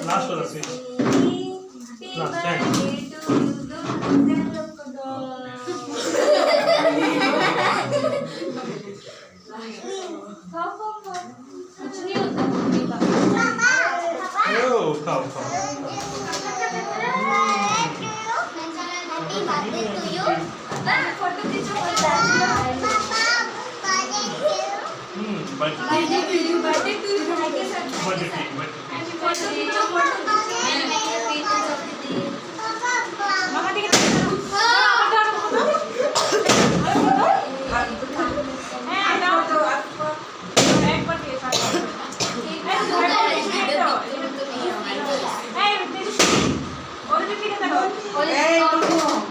last वाला speech last time कुछ नहीं होता ओ खाओ खाओ फोटो खींचो birthday to you birthday to you के साथ बर्थडे फोटो खींचो फोटो मामा ठीक है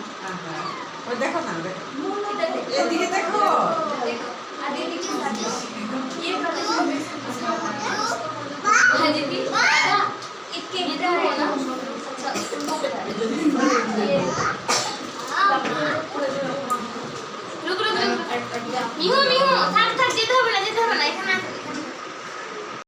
देखो ना देखो, ये देखो, आदित्य के साथ